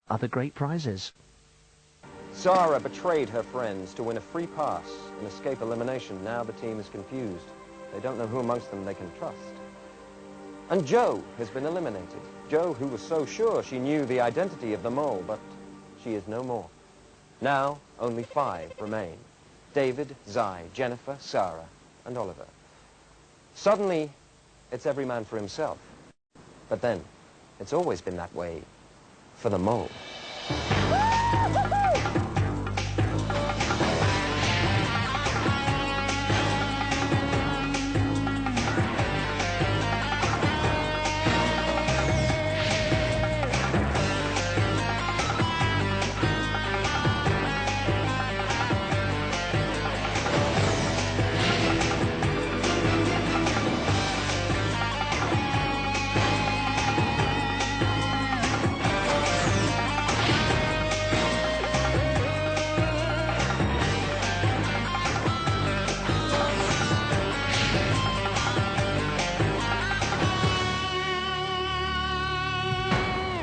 other great prizes. Sarah betrayed her friends to win a free pass and escape elimination. Now the team is confused. They don't know who amongst them they can trust. And Jo has been eliminated. Jo, who was so sure she knew the identity of the mole, but she is no more. Now only 5 remain. David, Zai, Jennifer, Sarah, and Oliver. Suddenly, it's every man for himself. But then, it's always been that way for the mole.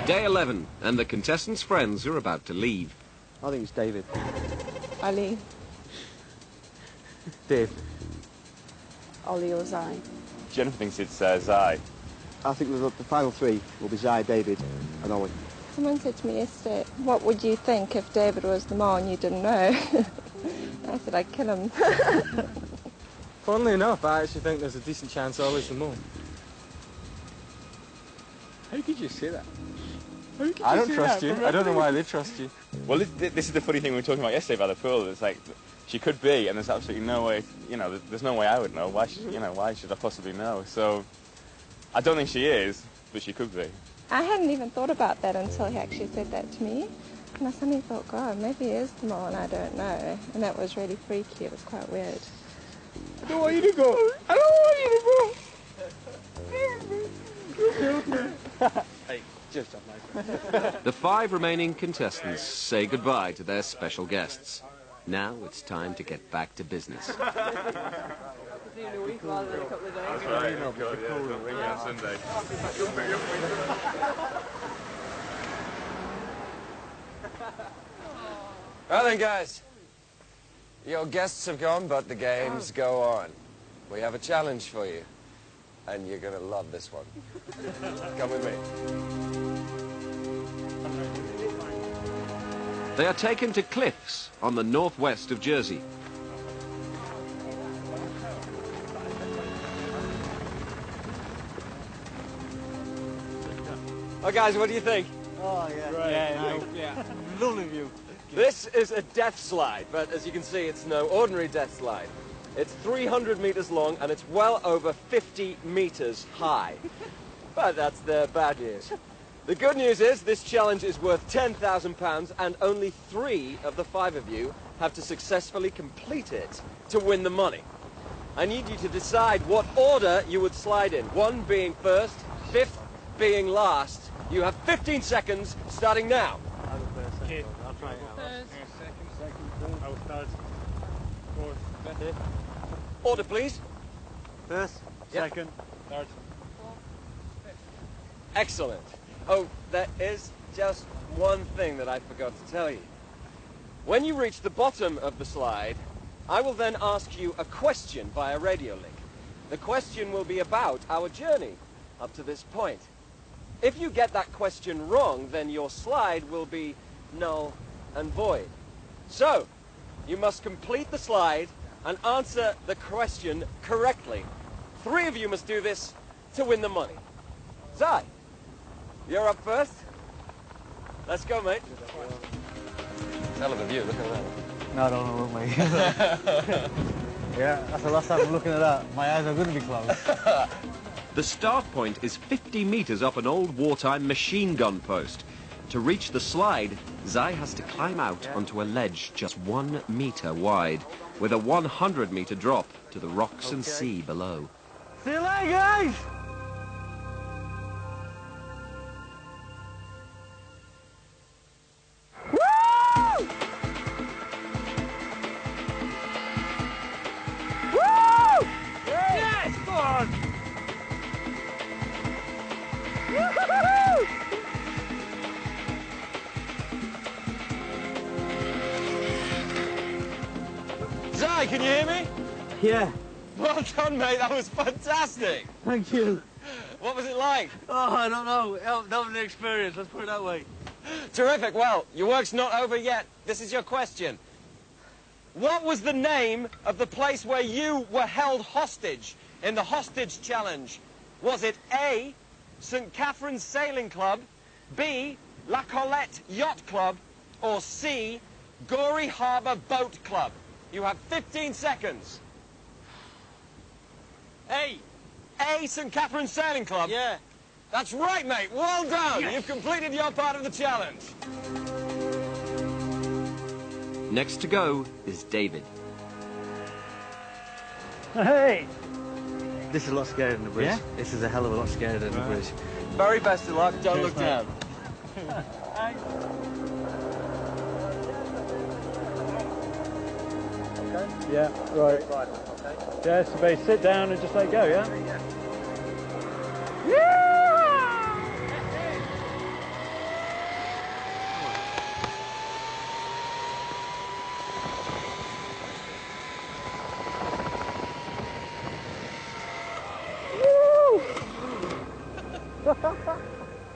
Day 11, and the contestants' friends are about to leave. I think it's David. Ali. Dave. Ollie or Zai. Jennifer thinks it's Zai. I think the final 3 will be Zai, David, and Ollie. Someone said to me yesterday, what would you think if David was the mole and you didn't know? I said I'd kill him. Funnily enough, I actually think there's a decent chance Ollie's the mole. How could you say that? I don't trust you. I don't know why they trust you. Well, this is the funny thing we were talking about yesterday about the pool. It's like, she could be, and there's absolutely no way, you know, there's no way I would know. Why should, you know, why should I possibly know? So, I don't think she is, but she could be. I hadn't even thought about that until he actually said that to me. And I suddenly thought, God, maybe he is the mole and I don't know. And that was really freaky. It was quite weird. I don't want you to go. I don't want you to go. Hey, just on my The 5 remaining contestants say goodbye to their special guests. Now it's time to get back to business. That's right. Sunday. Well then, guys, your guests have gone, but the games go on. We have a challenge for you, and you're going to love this one. Come with me. They are taken to cliffs on the northwest of Jersey. Oh, guys, what do you think? Oh, yeah. Right. Yeah. Lovely view. This is a death slide, but as you can see, it's no ordinary death slide. It's 300 meters long, and it's well over 50 meters high. But that's the bad news. The good news is this challenge is worth £10,000, and only 3 of the 5 of you have to successfully complete it to win the money. I need you to decide what order you would slide in. 1 being first, 5th being last. You have 15 seconds, starting now. I'll go first. Okay. I'll try it out. Second, I will start. 4th, 5th. Order, please. First, Yep. second, third. Excellent. Oh, there is just one thing that I forgot to tell you. When you reach the bottom of the slide, I will then ask you a question via radio link. The question will be about our journey up to this point. If you get that question wrong, then your slide will be null and void. So, you must complete the slide and answer the question correctly. 3 of you must do this to win the money. Zai, you're up first. Let's go, mate. Hell of a view, look at that. No, don't look, mate. Yeah, that's the last time I'm looking at that. My eyes are going to be closed. The start point is 50 meters up an old wartime machine gun post. To reach the slide, Zai has to climb out onto a ledge just 1 meter wide, with a 100-meter drop to the rocks and sea below. See you later, guys! Hi, can you hear me? Yeah, Well done, mate. That was fantastic. thank you. What was it like? Oh, I don't know. That was an experience, let's put it that way. Terrific. Well, your work's not over yet. This is your question. What was the name of the place where you were held hostage in the hostage challenge? Was it A, St. Catherine's Sailing Club, B, La Colette Yacht Club, or C, Gorey Harbour Boat Club? You have 15 seconds. Hey! A, St. Catherine's Sailing Club? Yeah. That's right, mate. Well done. Yes. You've completed your part of the challenge. Next to go is David. Hey! This is a lot scarier than the bridge. Yeah? This is a hell of a lot scarier than the bridge. Very best of luck. Don't Cheers, look mate. down. Yeah, right. Yeah, so basically sit down and just let go, yeah?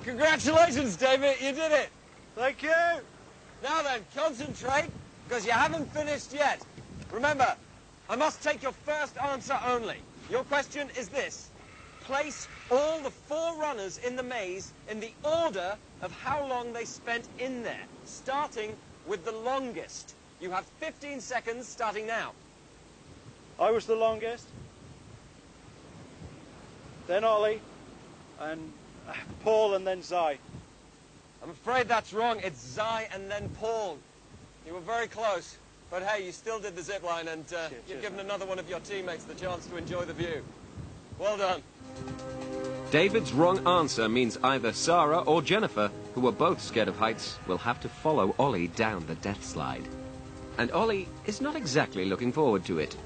Congratulations, David. You did it. Thank you! Now then, concentrate, because you haven't finished yet. Remember, I must take your first answer only. Your question is this. Place all the 4 runners in the maze in the order of how long they spent in there, starting with the longest. You have 15 seconds starting now. I was the longest. Then Ollie. And Paul and then Zai. I'm afraid that's wrong. It's Zai and then Paul. You were very close. But hey, you still did the zip line, and you've given another one of your teammates the chance to enjoy the view. Well done. David's wrong answer means either Sarah or Jennifer, who are both scared of heights, will have to follow Ollie down the death slide. And Ollie is not exactly looking forward to it.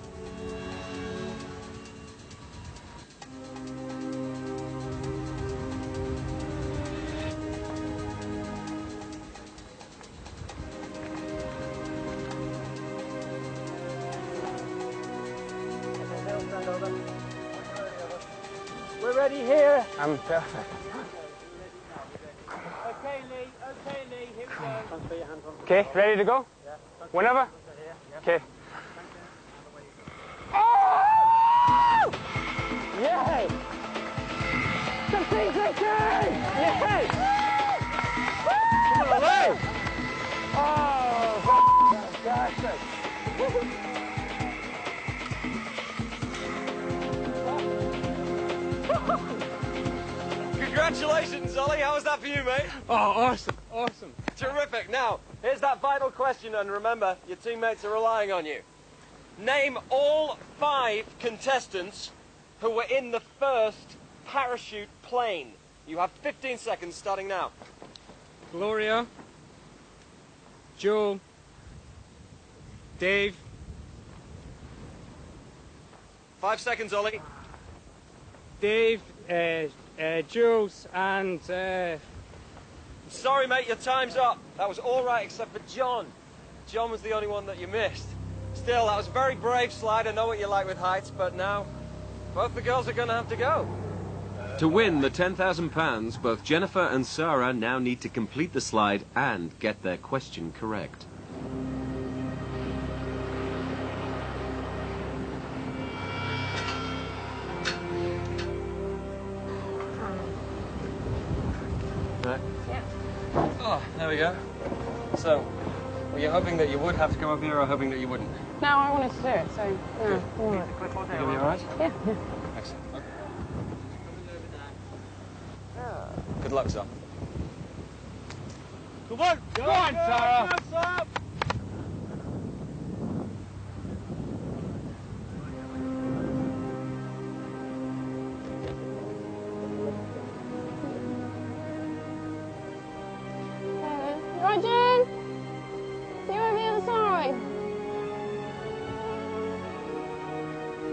We're ready here. I'm perfect. Okay, Lee, here we go. Okay, ready to go? Yeah. Whenever? Okay. Yay! 15 seconds! Yay! Come on, Lee! Oh, fantastic! Congratulations, Ollie. How was that for you, mate? Oh, awesome, awesome. Terrific. Now, here's that final question, and remember, your teammates are relying on you. Name all 5 contestants who were in the first parachute plane. You have 15 seconds starting now. Gloria, Joel, Dave, 5 seconds, Ollie. Dave, Jules, and Sorry, mate, your time's up. That was all right except for John. John was the only one that you missed. Still, that was a very brave slide. I know what you like with heights, but now both the girls are going to have to go. To win the £10,000, both Jennifer and Sarah now need to complete the slide and get their question correct. Right. Yeah. Oh, there we go. So, were you hoping that you would have to come up here or hoping that you wouldn't? No, I wanted to do it, so no. You gonna be all right? Yeah. Excellent. Okay. Good luck, sir. Come on, go on, Sarah. Right, Jen? See you over the other side.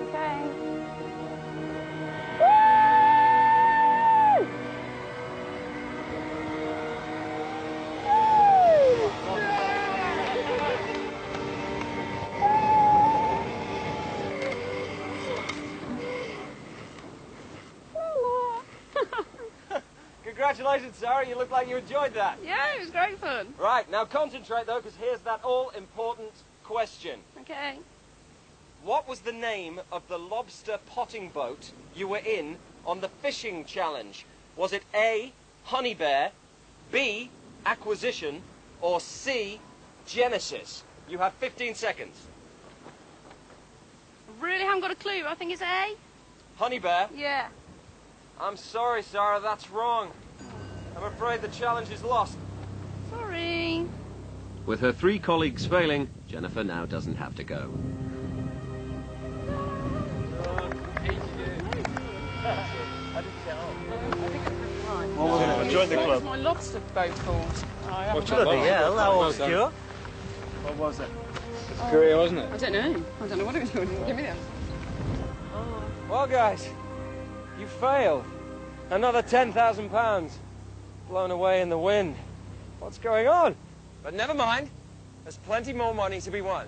Okay. Woo! Woo! Congratulations, Sarah. You look like you enjoyed that. Yeah, it was great fun. Right, now concentrate, though, because here's that all-important question. Okay. What was the name of the lobster potting boat you were in on the fishing challenge? Was it A, Honey Bear, B, Acquisition, or C, Genesis? You have 15 seconds. I really haven't got a clue. I think it's A. Honey Bear? Yeah. I'm sorry, Sarah, that's wrong. I'm afraid the challenge is lost. Sorry. With her 3 colleagues failing, Jennifer now doesn't have to go. I joined the What was club. my lobster boat called? Bloody hell, how obscure. What was it? It's Korea, wasn't it? I don't know. I don't know what it was called. Give me the answer. Well, guys, you failed. Another £10,000 blown away in the wind. What's going on? But never mind. There's plenty more money to be won.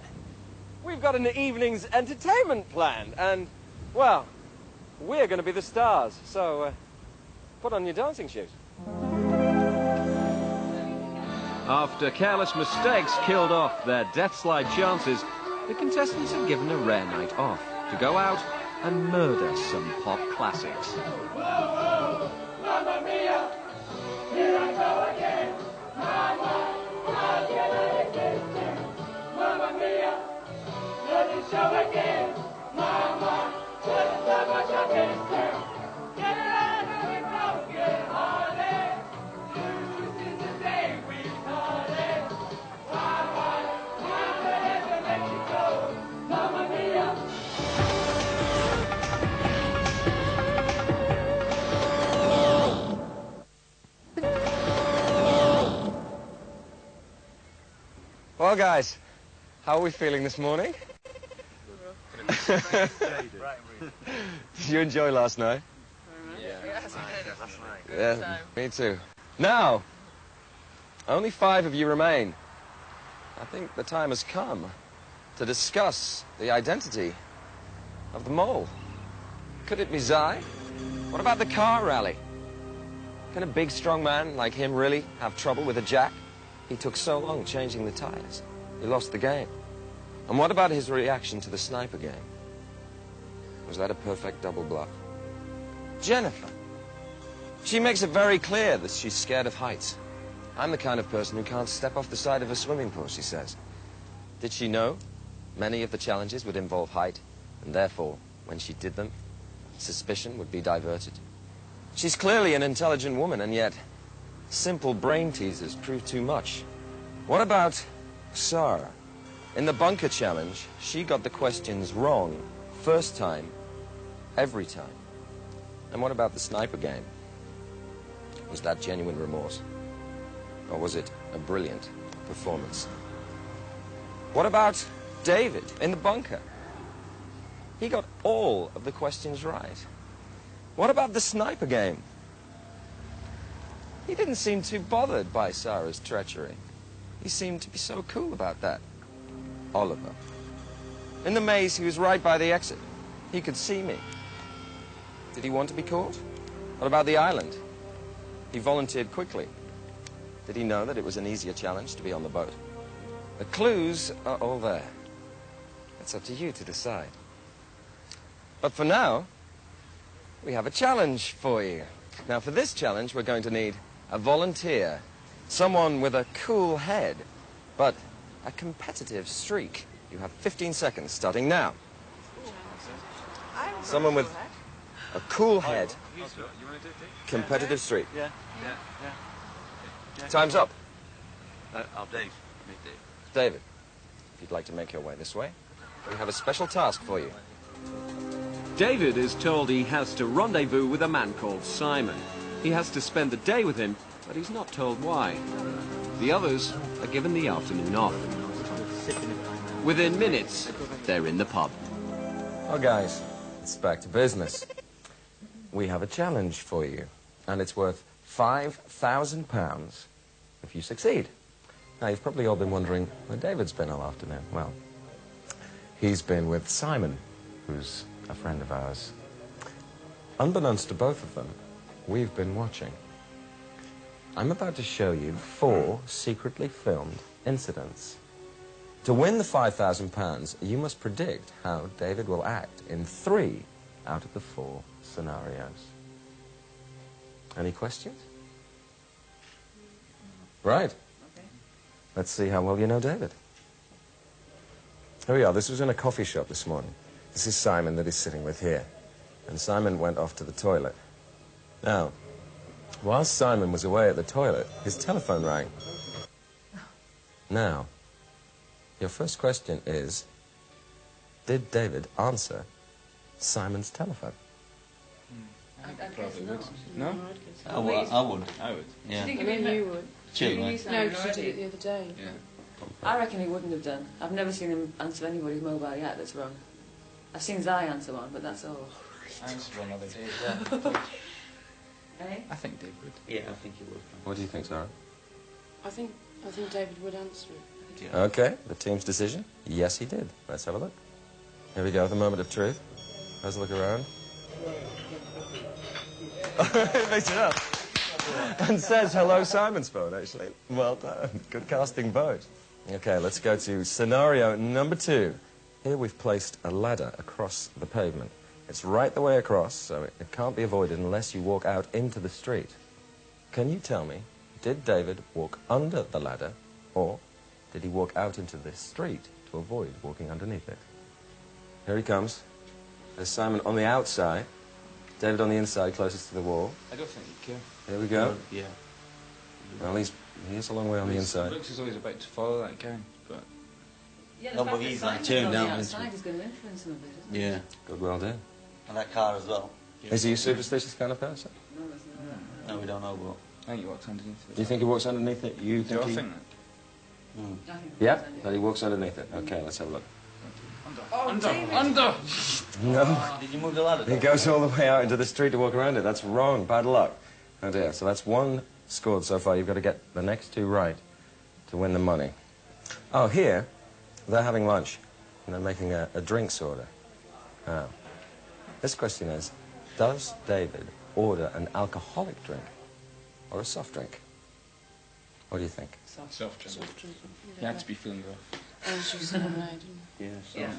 We've got an evening's entertainment planned, and, well, we're going to be the stars. So, put on your dancing shoes. After careless mistakes killed off their death slide chances, the contestants are given a rare night off to go out and murder some pop classics. Mamma mia, here I go again. Mama, how can I resist? Mamma mia, let it show again. Mama, just so much I miss. Get it out of the broken hearted. This is the day we call it. Mama, how could I ever let you go? Mamma mia. Well, guys, how are we feeling this morning? Did you enjoy last night? Yeah, me too. Now, only 5 of you remain. I think the time has come to discuss the identity of the mole. Could it be Zai? What about the car rally? Can a big, strong man like him really have trouble with a jack? He took so long changing the tires. He lost the game. And what about his reaction to the sniper game? Was that a perfect double bluff? Jennifer. She makes it very clear that she's scared of heights. I'm the kind of person who can't step off the side of a swimming pool, she says. Did she know many of the challenges would involve height, and therefore, when she did them, suspicion would be diverted? She's clearly an intelligent woman, and yet simple brain teasers prove too much. What about Sarah? In the bunker challenge, she got the questions wrong first time, every time. And what about the sniper game? Was that genuine remorse? Or was it a brilliant performance? What about David in the bunker? He got all of the questions right. What about the sniper game? He didn't seem too bothered by Sarah's treachery. He seemed to be so cool about that. Oliver. In the maze, he was right by the exit. He could see me. Did he want to be caught? What about the island? He volunteered quickly. Did he know that it was an easier challenge to be on the boat? The clues are all there. It's up to you to decide. But for now, we have a challenge for you. Now, for this challenge, we're going to need a volunteer, someone with a cool head, but a competitive streak. You have 15 seconds, starting now. Someone with a cool head, competitive streak. Yeah. Time's up. Dave. David, if you'd like to make your way this way, we have a special task for you. David is told he has to rendezvous with a man called Simon. He has to spend the day with him, but he's not told why. The others are given the afternoon off. Within minutes, they're in the pub. Well, guys, it's back to business. We have a challenge for you, and it's worth £5,000 if you succeed. Now, you've probably all been wondering where David's been all afternoon. Well, he's been with Simon, who's a friend of ours. Unbeknownst to both of them, we've been watching. I'm about to show you 4 secretly filmed incidents. To win the £5,000, you must predict how David will act in 3 out of the 4 scenarios. Any questions? Right. Okay. Let's see how well you know David. Here we are. This was in a coffee shop this morning. This is Simon that he's sitting with here. And Simon went off to the toilet. Now, whilst Simon was away at the toilet, his telephone rang. Now, your first question is, did David answer Simon's telephone? I probably would. No? I would. I would. Yeah. I think you would. Chill, No, right? because you did it the other day. Yeah. I reckon he wouldn't have done. I've never seen him answer anybody's mobile yet that's wrong. I've seen Zai answer one, but that's all. I answered one other day. Eh? I think Dave would. Yeah, I think he would. What do you think, Sarah? I think David would answer it. Yeah. Okay, the team's decision. Yes, he did. Let's have a look. Here we go, the moment of truth. Let's look around. It makes it up. And says, hello, Simon's phone, actually. Well done. Good casting vote. Okay, let's go to scenario number 2. Here we've placed a ladder across the pavement. It's right the way across, so it can't be avoided unless you walk out into the street. Can you tell me, did David walk under the ladder, or did he walk out into the street to avoid walking underneath it? Here he comes. There's Simon on the outside, David on the inside, closest to the wall. I don't think he can. Here we go. Yeah. Well, he is a long way on the inside. Looks as though he's about to follow that guy, but... Yeah, No, but he's like turned down, isn't outside he? is going to influence some of it, isn't it? Yeah. Good, well done. And that car as well. Yeah. Is he a superstitious kind of person? No, it's not. No, we don't know, but... I think he walks underneath it. Do you think he walks underneath it? You Do I think he... think that? I think Yeah, it's that he walks underneath it. Okay, let's have a look. Under! No. Did you move the ladder? He goes all the way out into the street to walk around it. That's wrong. Bad luck. Oh dear. So that's 1 scored so far. You've got to get the next 2 right to win the money. Oh, here, they're having lunch. And they're making a drinks order. Now, this question is, does David order an alcoholic drink or a soft drink? What do you think? Soft drink. You had to be feeling rough. I was just lemonade. Yeah.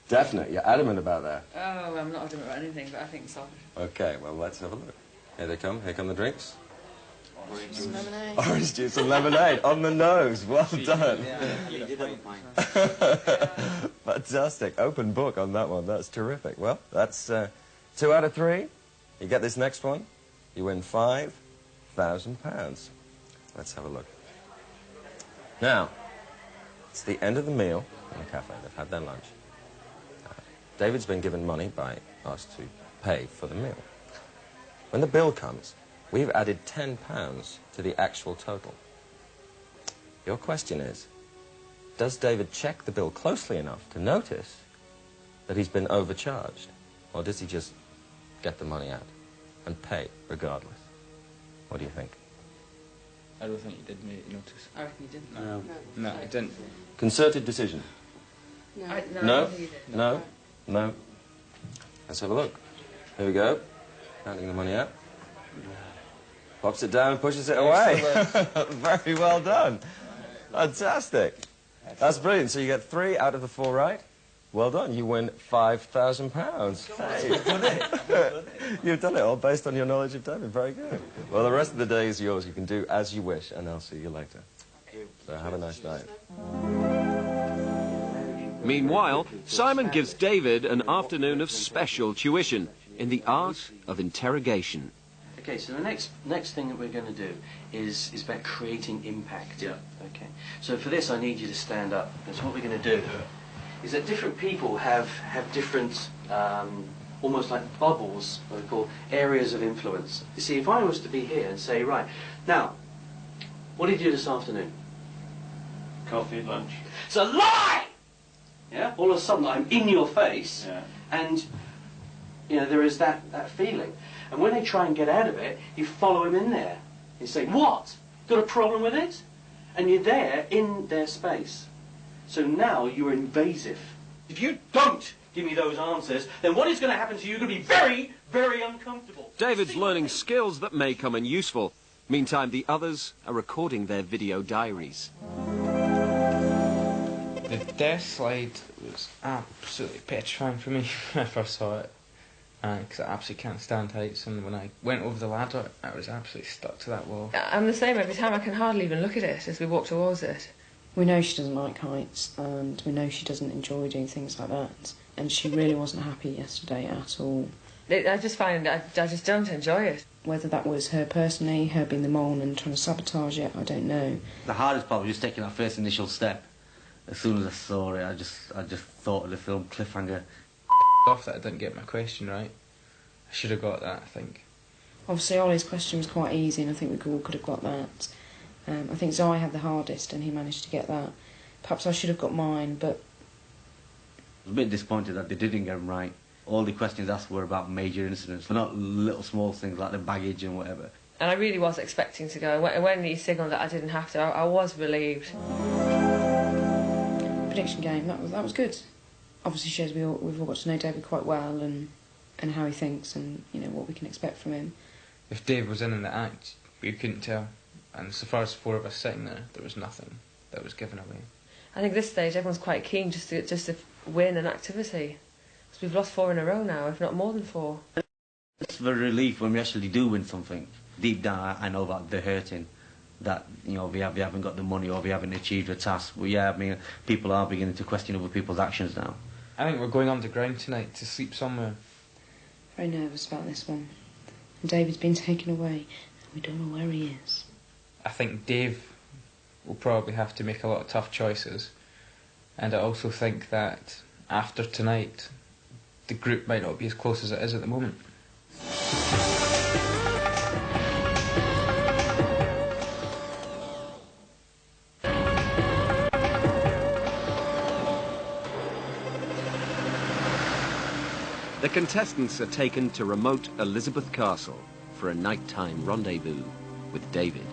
Definite. You're adamant about that. Oh, I'm not adamant about anything, but I think so. Okay, well, let's have a look. Here they come. Here come the drinks. Some lemonade. Orange juice and lemonade on the nose. Well done. Yeah, you did have a pint. Fantastic. Open book on that one. That's terrific. Well, that's 2 out of 3. You get this next one, you win £5,000. Let's have a look. Now, it's the end of the meal in the cafe. They've had their lunch. David's been given money by us to pay for the meal. When the bill comes, we've added £10 to the actual total. Your question is, does David check the bill closely enough to notice that he's been overcharged? Or does he just get the money out and pay regardless? What do you think? I don't think he did notice. I reckon you didn't. No. No, he didn't. Concerted decision. No. I No? don't think you did. No? No? Let's have a look. Here we go. Counting the money out. Pops it down and pushes it away. Very well done. Fantastic. That's brilliant. So you get 3 out of the 4 right. Well done. You win £5,000. Hey. You've done it all based on your knowledge of David. Very good. Well, the rest of the day is yours. You can do as you wish, and I'll see you later. So have a nice night. Meanwhile, Simon gives David an afternoon of special tuition in the art of interrogation. Okay, so the next thing that we're going to do is about creating impact. Yeah. Okay. So for this, I need you to stand up. Because what we're going to do is that different people have different, almost like bubbles, what we call areas of influence. You see, if I was to be here and say, right, now, what did you do this afternoon? Coffee, lunch. It's a lie! Yeah? All of a sudden, I'm in your face, and, you know, there is that feeling. And when they try and get out of it, you follow him in there. You say, what? Got a problem with it? And you're there in their space. So now you're invasive. If you don't give me those answers, then what is going to happen to you is going to be very, very uncomfortable. David's learning skills that may come in useful. Meantime, the others are recording their video diaries. The death slide was absolutely petrifying for me when I first saw it, because I absolutely can't stand heights, and when I went over the ladder, I was absolutely stuck to that wall. I'm the same every time. I can hardly even look at it as we walk towards it. We know she doesn't like heights, and we know she doesn't enjoy doing things like that, and she really wasn't happy yesterday at all. I just find I just don't enjoy it. Whether that was her personally, her being the mole and trying to sabotage it, I don't know. The hardest part was just taking that first initial step. As soon as I saw it, I just thought of the film cliffhanger. Off that I didn't get my question right. I should have got that, I think. Obviously, Ollie's question was quite easy, and I think we all could have got that. I think Zai had the hardest, and he managed to get that. Perhaps I should have got mine, but... I was a bit disappointed that they didn't get them right. All the questions asked were about major incidents, not little small things like the baggage and whatever. And I really was expecting to go. When he signalled that I didn't have to, I was relieved. Prediction game, that was good. Obviously shows we've all got to know David quite well, and how he thinks, and you know what we can expect from him. If Dave was in the act, we couldn't tell. And so far as 4 of us sitting there, there was nothing that was given away. I think at this stage everyone's quite keen just to win an activity. Because we've lost 4 in a row now, if not more than 4. It's a relief when we actually do win something. Deep down, I know that they're hurting, that you know we haven't got the money or we haven't achieved a task. Well, yeah, I mean, people are beginning to question other people's actions now. I think we're going underground tonight to sleep somewhere. Very nervous about this one. And David's been taken away, and we don't know where he is. I think Dave will probably have to make a lot of tough choices, and I also think that after tonight, the group might not be as close as it is at the moment. The contestants are taken to remote Elizabeth Castle for a nighttime rendezvous with David.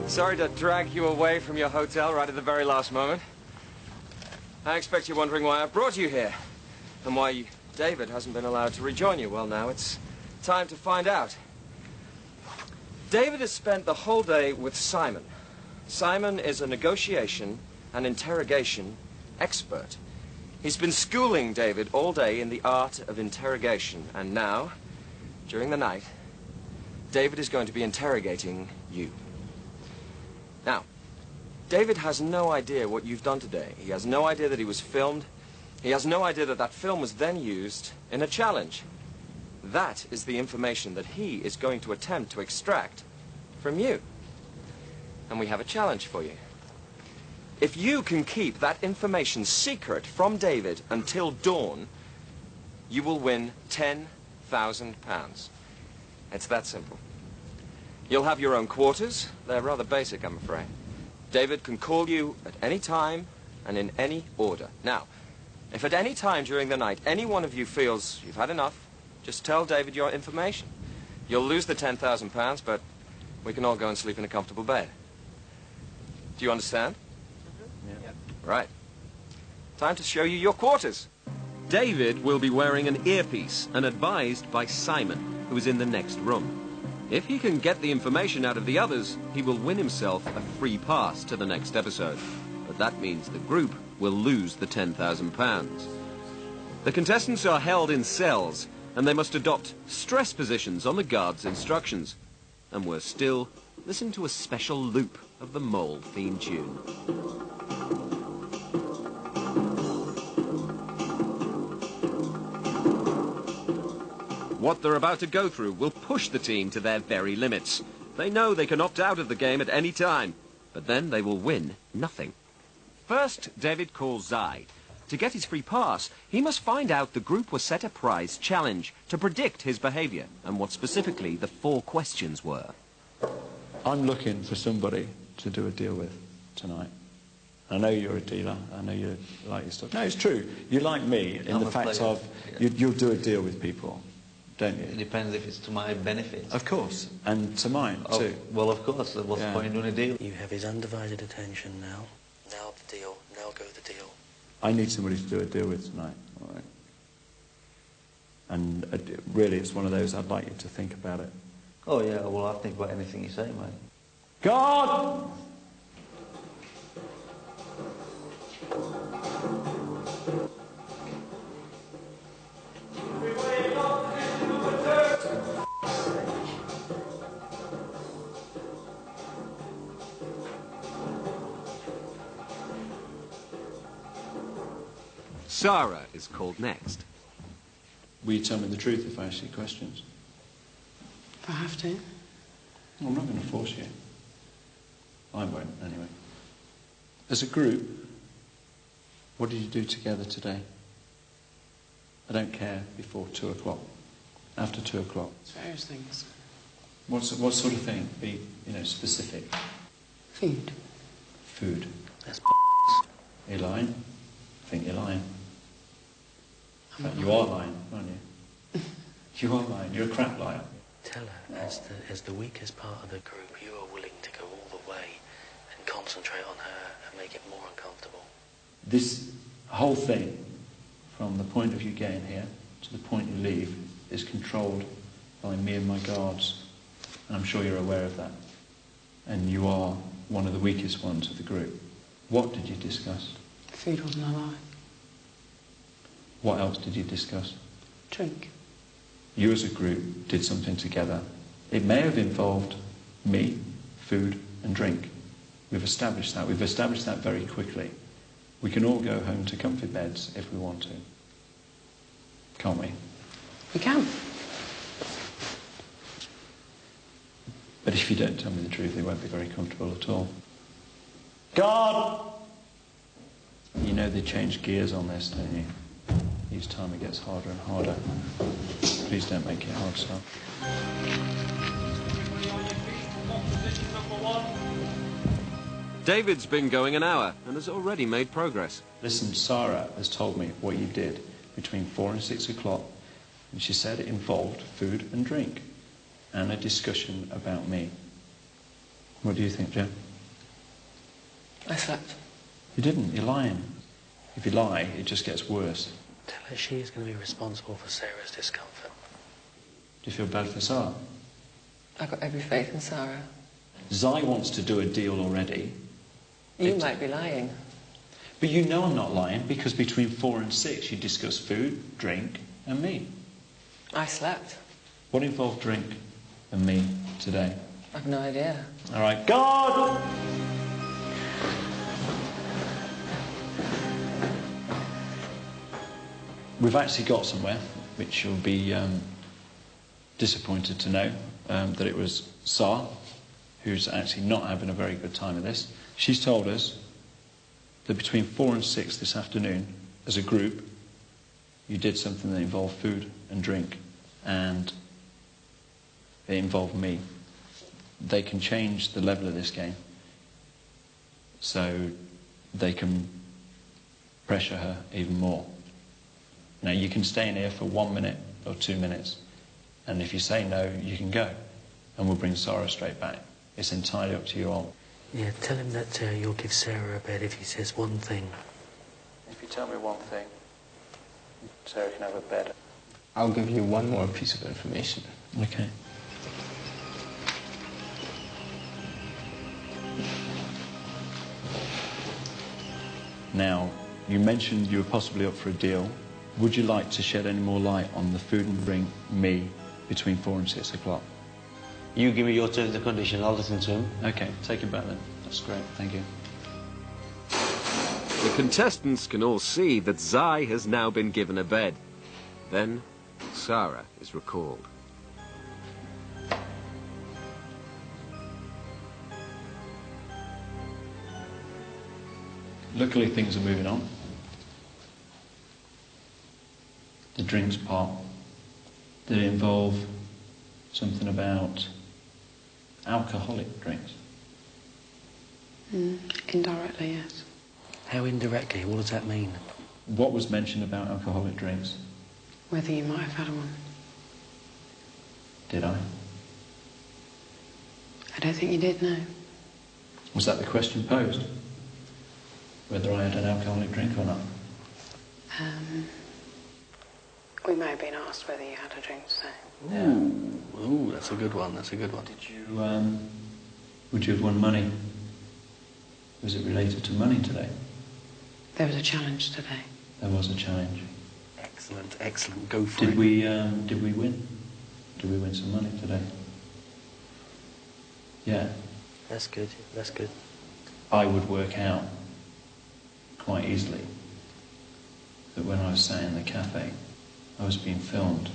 Sorry to drag you away from your hotel right at the very last moment. I expect you're wondering why I brought you here, and why David hasn't been allowed to rejoin you. Well, now it's time to find out. David has spent the whole day with Simon. Simon is a negotiation and interrogation expert. He's been schooling David all day in the art of interrogation, and now, during the night, David is going to be interrogating you. Now, David has no idea what you've done today. He has no idea that he was filmed. He has no idea that that film was then used in a challenge. That is the information that he is going to attempt to extract from you. And we have a challenge for you. If you can keep that information secret from David until dawn, you will win £10,000. It's that simple. You'll have your own quarters. They're rather basic, I'm afraid. David can call you at any time and in any order. Now, if at any time during the night any one of you feels you've had enough, just tell David your information. You'll lose the £10,000, but we can all go and sleep in a comfortable bed. Do you understand? Yeah. Right. Time to show you your quarters. David will be wearing an earpiece and advised by Simon, who is in the next room. If he can get the information out of the others, he will win himself a free pass to the next episode. But that means the group will lose the £10,000. The contestants are held in cells, and they must adopt stress positions on the guard's instructions. And worse still, listen to a special loop of the Mole theme tune. What they're about to go through will push the team to their very limits. They know they can opt out of the game at any time, but then they will win nothing. First, David calls Zai. To get his free pass, he must find out the group was set a prize challenge to predict his behaviour and what specifically the 4 questions were. I'm looking for somebody to do a deal with tonight. I know you're a dealer. I know you like your stuff. No, it's true. You like me in the fact of you'll do a deal with people, don't you? It depends if it's to my benefit. Of course, and to mine too. Well, of course. What's the point in doing a deal? You have his undivided attention now. Now the deal. Now go the deal. I need somebody to do a deal with tonight. All right. And really, it's one of those, I'd like you to think about it. Oh, yeah, well, I'll think about anything you say, mate. God! Sarah is called next. Will you tell me the truth if I ask you questions? If I have to. I'm not going to force you. I won't, anyway. As a group, what did you do together today? I don't care before 2 o'clock. After 2 o'clock. It's various things. What sort of thing? Be, specific. Food. Food. That's Are you lying? I think you're lying. In fact, you are lying, aren't you? You are lying. You're a crap liar. Tell her, as the weakest part of the group, you are willing to go all the way and concentrate on her and make it more uncomfortable. This whole thing, from the point of you getting here to the point you leave, is controlled by me and my guards. And I'm sure you're aware of that. And you are one of the weakest ones of the group. What did you discuss? Food wasn't a lie. What else did you discuss? Drink. You as a group did something together. It may have involved me, food and drink. We've established that. We've established that very quickly. We can all go home to comfy beds if we want to. Can't we? We can. But if you don't tell me the truth, it won't be very comfortable at all. God! You know they change gears on this, don't you? Each time it gets harder and harder. Please don't make it hard, sir. David's been going an hour and has already made progress. Listen, Sarah has told me what you did between 4 and 6 o'clock, and she said it involved food and drink and a discussion about me. What do you think, Jen? I slept. You didn't. You're lying. If you lie, it just gets worse. Tell her she is going to be responsible for Sarah's discomfort. Do you feel bad for Sarah? I've got every faith in Sarah. Zai wants to do a deal already. You might be lying. But you know I'm not lying, because between 4 and 6 you discuss food, drink and me. I slept. What involved drink and me today? I've no idea. All right, God! We've actually got somewhere, which you'll be disappointed to know, that it was Sar, who's actually not having a very good time of this. She's told us that between 4 and 6 this afternoon, as a group, you did something that involved food and drink, and it involved me. They can change the level of this game, so they can pressure her even more. Now, you can stay in here for 1 minute or 2 minutes, and if you say no, you can go, and we'll bring Sarah straight back. It's entirely up to you all. Yeah, tell him that you'll give Sarah a bed if he says one thing. If you tell me one thing, Sarah can have a bed. I'll give you one more piece of information. Okay. Now, you mentioned you were possibly up for a deal. Would you like to shed any more light on the food and drink me between 4 and 6 o'clock? You give me your terms and conditions, I'll listen to him. Okay, take it back then. That's great, thank you. The contestants can all see that Zai has now been given a bed. Then, Sarah is recalled. Luckily, things are moving on. The drinks part, did it involve something about alcoholic drinks? Indirectly, yes. How indirectly? What does that mean? What was mentioned about alcoholic drinks? Whether you might have had one. Did I? I don't think you did, no. Was that the question posed? Whether I had an alcoholic drink or not? We may have been asked whether you had a drink today. Ooh, that's a good one, that's a good one. Did you, would you have won money? Was it related to money today? There was a challenge today. There was a challenge. Excellent, excellent. Go for it. Did we win? Did we win some money today? Yeah. That's good, that's good. I would work out quite easily that when I was sat in the cafe, I was being filmed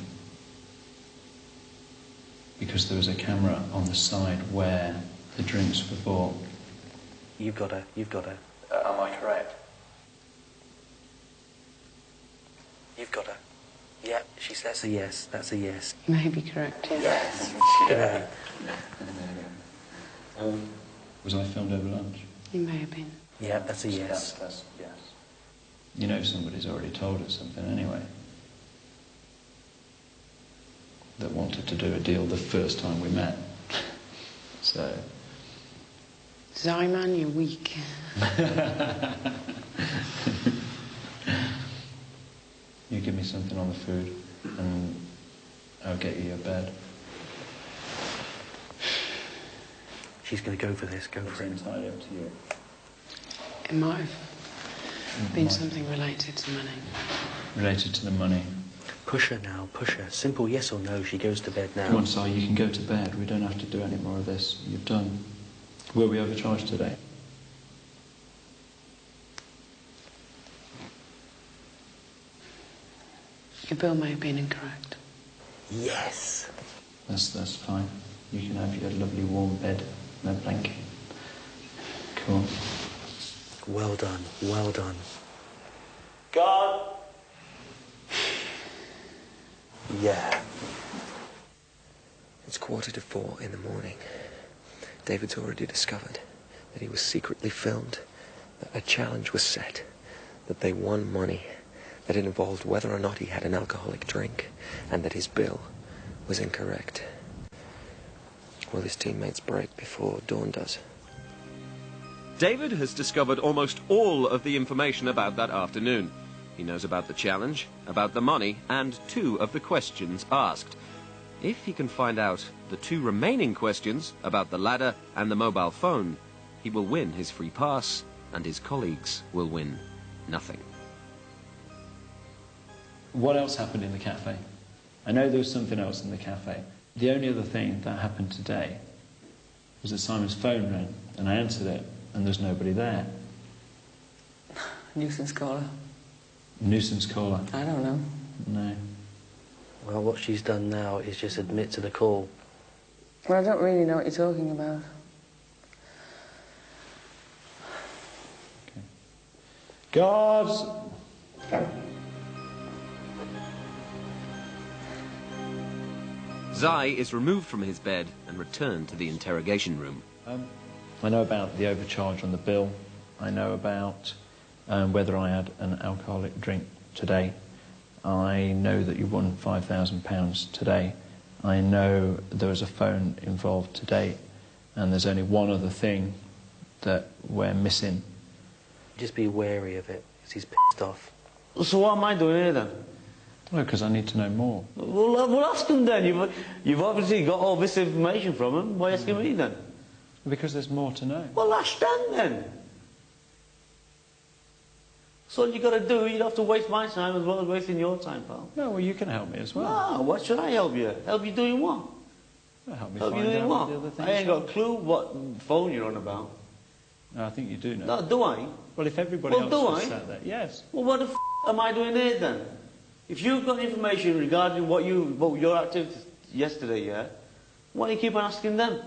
because there was a camera on the side where the drinks were bought. You've got her, you've got her. Am I correct? You've got her. Yeah, that's a yes, that's a yes. You may be correct, yes. Yeah. Was I filmed over lunch? You may have been. Yeah, that's a yes. That's yes. You know somebody's already told us something anyway. That wanted to do a deal the first time we met. So... Zyman, you're weak. You give me something on the food and I'll get you your bed. She's going to go for this, go for it. It's entirely up to you. It might have been something related to money. Related to the money. Push her now, push her. Simple yes or no, she goes to bed now. Come on, Si, you can go to bed. We don't have to do any more of this. You've done. Were we overcharged today? Your bill may have been incorrect. Yes. That's fine. You can have your lovely warm bed, no blanket. Cool. Well done, well done. God! Yeah. It's 4:45 in the morning. David's already discovered that he was secretly filmed, that a challenge was set, that they won money, that it involved whether or not he had an alcoholic drink, and that his bill was incorrect. Will his teammates break before Dawn does? David has discovered almost all of the information about that afternoon. He knows about the challenge, about the money, and 2 of the questions asked. If he can find out the 2 remaining questions about the ladder and the mobile phone, he will win his free pass, and his colleagues will win nothing. What else happened in the cafe? I know there was something else in the cafe. The only other thing that happened today was that Simon's phone rang, and I answered it, and there's nobody there. Nuisance caller. Nuisance caller? I don't know. No. Well, what she's done now is just admit to the call. Well, I don't really know what you're talking about. Guards! Zai is removed from his bed and returned to the interrogation room. I know about the overcharge on the bill. I know about whether I had an alcoholic drink today. I know that you won £5,000 today. I know there was a phone involved today, and there's only one other thing that we're missing. Just be wary of it, because he's pissed off. So what am I doing here then? Well, because I need to know more. Well, ask him then. You've obviously got all this information from him. Why asking me then? Because there's more to know. Well, ask them then. So all you got to do, you don't have to waste my time as well as wasting your time, pal. No, well, you can help me as well. No, what should I help you? Help you doing what? Well, help me Help you find doing out what? the other things I ain't got are. a clue what phone you're on about. No, I think you do know. No, do I? Well, if everybody Well, else do was I? sat there, yes. Well, what the am I doing here then? If you've got information regarding what your activities yesterday, yeah, why do you keep on asking them?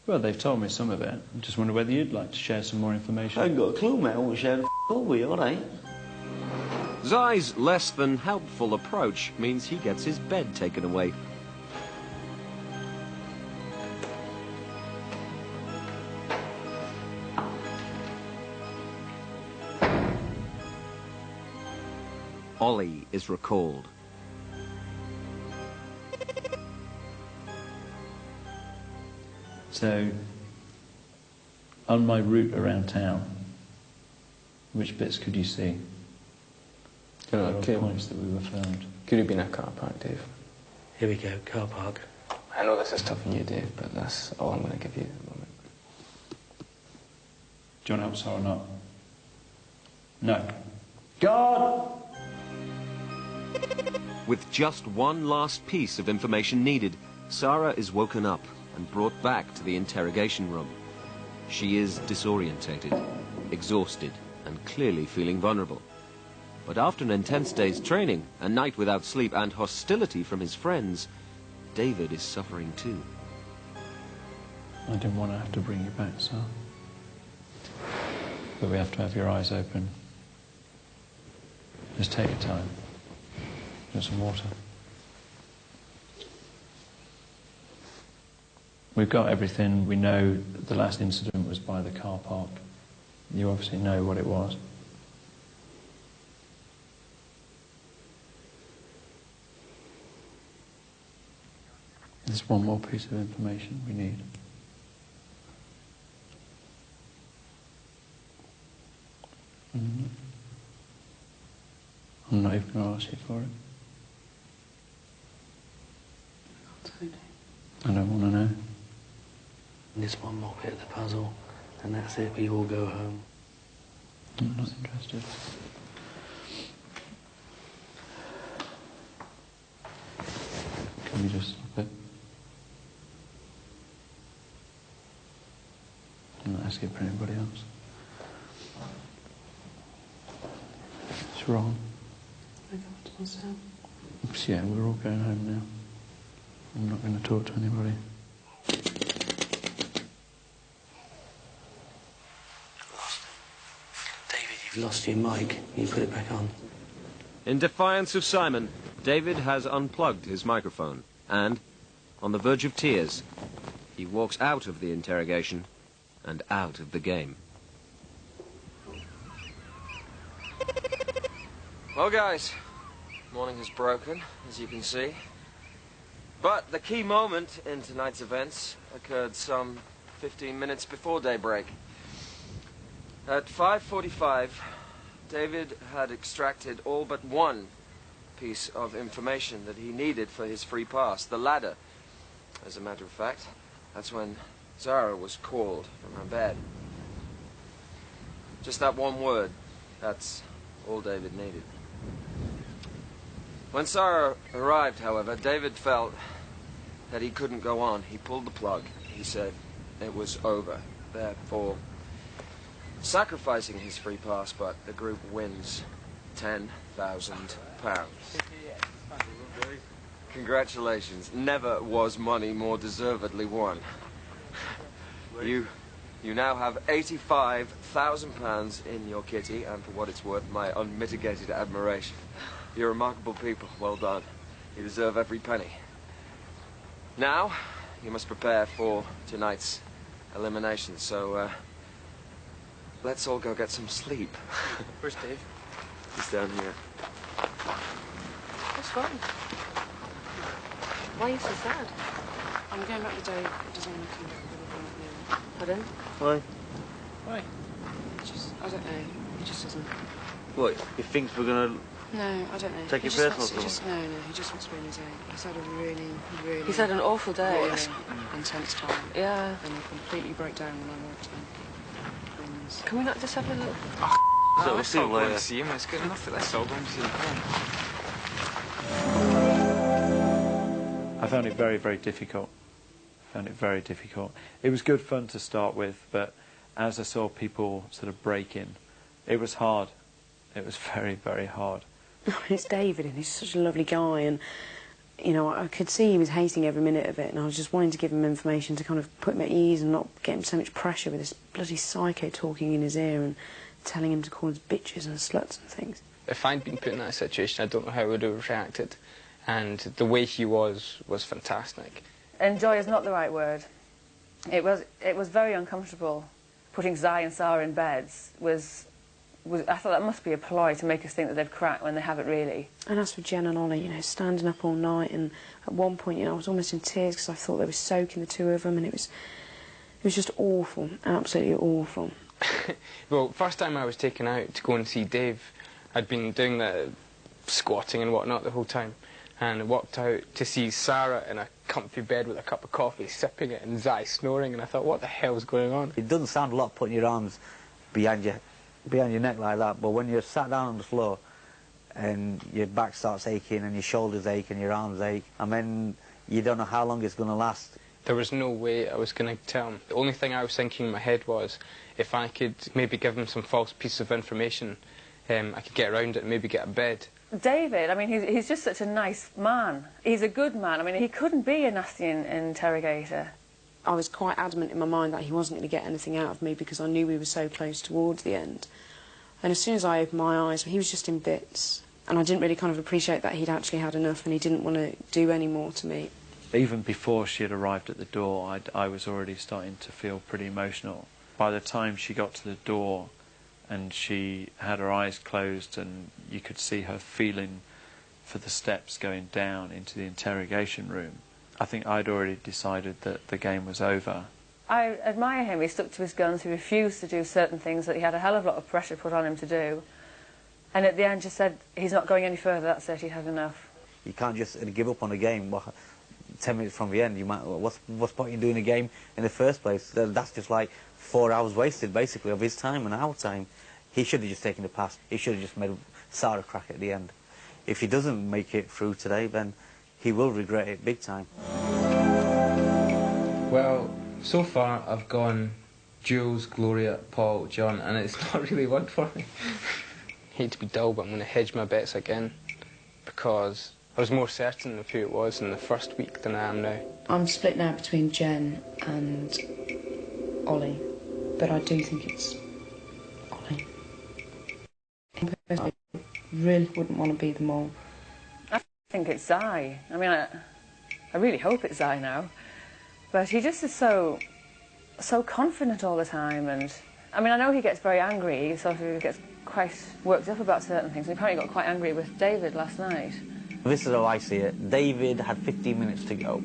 Well, they've told me some of it. I just wonder whether you'd like to share some more information. I ain't got a clue, mate. I won't share the all with you, alright? Zai's less than helpful approach means he gets his bed taken away. Ollie is recalled. So, on my route around town, which bits could you see? There are points that we were found. Could have been a car park, Dave. Here we go, car park. I know this is tough on you, Dave, but that's all I'm going to give you at the moment. Do you want to help Sarah or not? No. God! With just one last piece of information needed, Sarah is woken up and brought back to the interrogation room. She is disorientated, exhausted, and clearly feeling vulnerable. But after an intense day's training, a night without sleep, and hostility from his friends, David is suffering too. I didn't want to have to bring you back, Sarah. But we have to have your eyes open. Just take your time. Get some water. We've got everything. We know the last incident was by the car park. You obviously know what it was. There's one more piece of information we need. I'm not even going to ask you for it. I don't want to know. And there's one more bit of the puzzle, and that's it. We all go home. I'm not interested. Can we just stop it? I'm not asking for anybody else. It's wrong. I go to myself. Yeah, we're all going home now. I'm not going to talk to anybody. David, you've lost your mic. Can you put it back on? In defiance of Simon, David has unplugged his microphone and, on the verge of tears, he walks out of the interrogation and out of the game. Well, guys, morning has broken, as you can see. But the key moment in tonight's events occurred some 15 minutes before daybreak. At 5:45, David had extracted all but one piece of information that he needed for his free pass, the ladder. As a matter of fact, that's when Zara was called from her bed. Just that one word, that's all David needed. When Sarah arrived, however, David felt that he couldn't go on. He pulled the plug. He said it was over. Therefore, sacrificing his free pass, but the group wins £10,000. Congratulations. Never was money more deservedly won. You now have £85,000 in your kitty, and for what it's worth, my unmitigated admiration. You're remarkable people. Well done. You deserve every penny. Now, you must prepare for tonight's elimination, so let's all go get some sleep. Where's Dave? He's down here. What's wrong? Why are you so sad? I'm going back the day. It doesn't want to come back. Pardon? Why? Why? I don't know. He just doesn't. What, he thinks we're going to... No, I don't know. Take He your just personal wants- he just, No, he just wants to be in his own. He's had a really... He's had an awful day. Really intense time. Yeah. And he completely broke down when I walked in. And Can we not just have a look? So we'll see you later. See him. It's good enough for this. I'll go and see him. I found it very, very difficult. It was good fun to start with, but as I saw people sort of break in, it was hard. It was very, very hard. It's David, and he's such a lovely guy, and you know, I could see he was hating every minute of it, and I was just wanting to give him information to kind of put him at ease and not get him so much pressure with this bloody psycho talking in his ear and telling him to call us bitches and sluts and things. If I'd been put in that situation, I don't know how I would have reacted. And the way he was fantastic. Enjoy is not the right word. It was very uncomfortable. Putting Zai and Sarah in beds was I thought that must be a ploy to make us think that they've cracked when they haven't really. And as for Jen and Ollie, you know, standing up all night, and at one point, you know, I was almost in tears because I thought they were soaking, the two of them, and it was just awful, absolutely awful. Well, first time I was taken out to go and see Dave, I'd been doing the squatting and whatnot the whole time. And I walked out to see Sarah in a comfy bed with a cup of coffee, sipping it, and Zai snoring, and I thought, what the hell's going on? It doesn't sound a lot putting your arms behind your neck like that, but when you're sat down on the floor and your back starts aching and your shoulders ache and your arms ache, and then you don't know how long it's going to last. There was no way I was going to tell him. The only thing I was thinking in my head was, if I could maybe give him some false piece of information, I could get around it and maybe get a bed. David, I mean, he's just such a nice man. He's a good man. I mean, he couldn't be a nasty interrogator. I was quite adamant in my mind that he wasn't going to get anything out of me because I knew we were so close towards the end. And as soon as I opened my eyes, he was just in bits. And I didn't really kind of appreciate that he'd actually had enough and he didn't want to do any more to me. Even before she had arrived at the door, I was already starting to feel pretty emotional. By the time she got to the door and she had her eyes closed and you could see her feeling for the steps going down into the interrogation room, I think I'd already decided that the game was over. I admire him. He stuck to his guns. He refused to do certain things that he had a hell of a lot of pressure put on him to do. And at the end just said, he's not going any further, that's it, he'd had enough. You can't just give up on a game 10 minutes from the end. You might, what's the point in doing a game in the first place? That's just like 4 hours wasted, basically, of his time and our time. He should have just taken the pass. He should have just made Sarah crack at the end. If he doesn't make it through today, then he will regret it big time. Well, so far I've gone Jules, Gloria, Paul, John, and it's not really worked for me. I hate to be dull, but I'm going to hedge my bets again because I was more certain of who it was in the first week than I am now. I'm split now between Jen and Ollie, but I do think it's Ollie. I really wouldn't want to be the mole. I think it's Zai. I mean, I really hope it's Zai now. But he just is so confident all the time, and I mean, I know he gets very angry, he sort of gets quite worked up about certain things. He apparently got quite angry with David last night. This is how I see it. David had 15 minutes to go,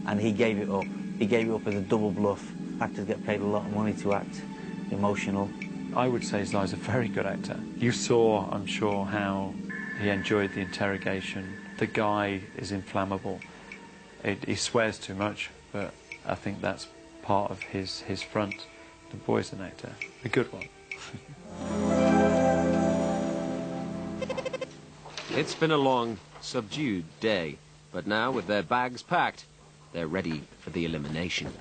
and he gave it up. He gave it up as a double bluff. Actors get paid a lot of money to act emotional. I would say Zai's a very good actor. You saw, I'm sure, how he enjoyed the interrogation. The guy is inflammable. He swears too much, but I think that's part of his front. The boy's an actor, a good one. It's been a long, subdued day, but now with their bags packed, they're ready for the elimination.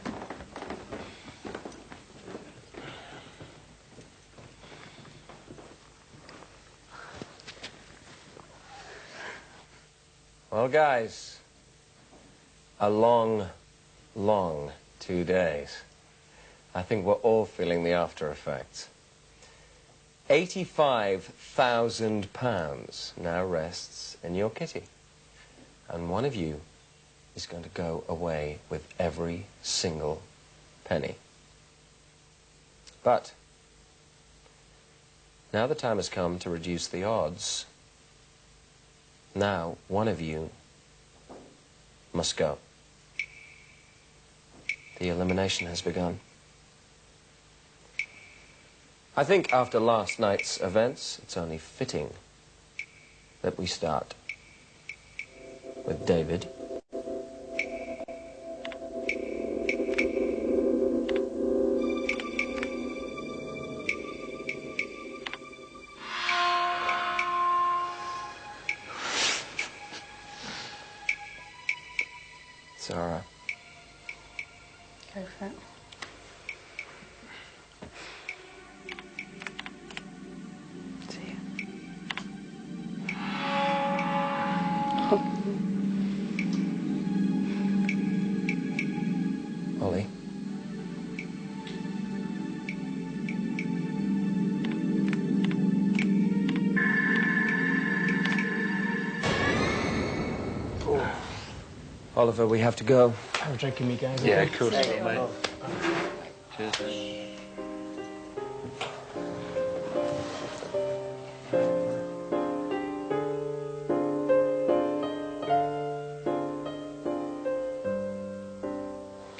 Well, guys, a long, long 2 days. I think we're all feeling the after effects. £85,000 now rests in your kitty. And one of you is going to go away with every single penny. But now the time has come to reduce the odds. Now one of you must go. The elimination has begun. I think after last night's events, it's only fitting that we start with David. Sarah. Go for it. Ollie. Oliver, we have to go. I'm drinking me, guys. Yeah, of course, mate. Cheers.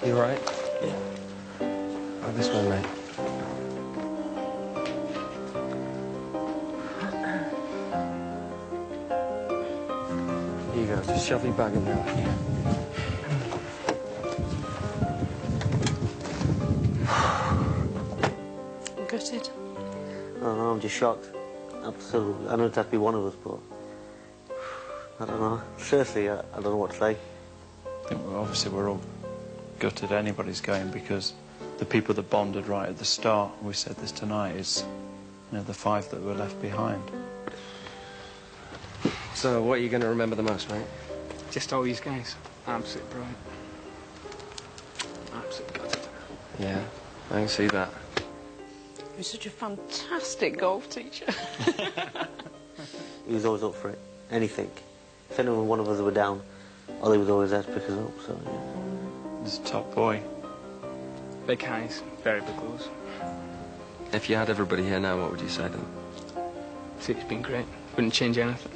You all right? Yeah. Oh, this way, mate. you go. Just shove your bag in there. I'm gutted. I don't know, I'm just shocked. Absolutely. I know it has to be one of us, but I don't know. Seriously, I don't know what to say. I think obviously we're all gutted anybody's going, because the people that bonded right at the start, we said this tonight, is, you know, the 5 that were left behind. So, what are you going to remember the most, mate? Just all these guys. Absolutely brilliant. Absolutely gutted. Yeah, I can see that. He was such a fantastic golf teacher. He was always up for it. Anything. If anyone, one of us were down, Ollie was always there to pick us up, so yeah. He's a top boy. Big highs, very big lows. If you had everybody here now, what would you say to them? See, it's been great. Wouldn't change anything.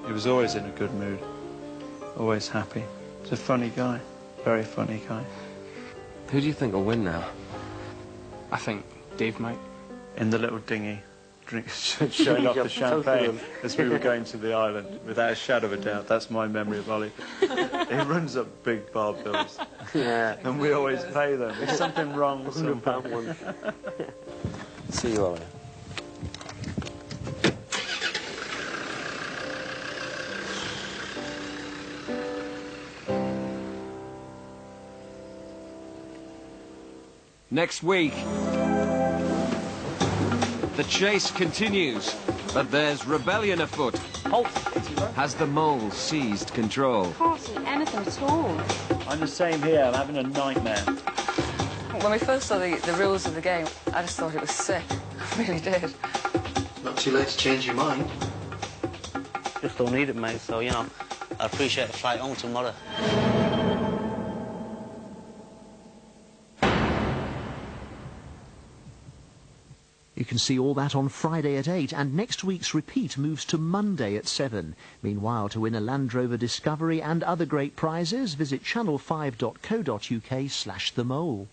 He was always in a good mood. Always happy. He's a funny guy. Very funny guy. Who do you think will win now? I think Dave might. In the little dinghy, showing off the champagne as we were going to the island, without a shadow of a doubt. That's my memory of Ollie. He runs up big bar bills. Yeah. And we always pay them. There's something wrong somewhere. one. See you, Ollie. Next week, the chase continues, but there's rebellion afoot. Halt! Has the mole seized control? Can't see anything at all. I'm the same here. I'm having a nightmare. When we first saw the rules of the game, I just thought it was sick. I really did. Not too late to change your mind. Just don't need it, mate, so, you know, I appreciate the flight home tomorrow. You can see all that on Friday at 8, and next week's repeat moves to Monday at 7. Meanwhile, to win a Land Rover Discovery and other great prizes, visit channel5.co.uk/themole.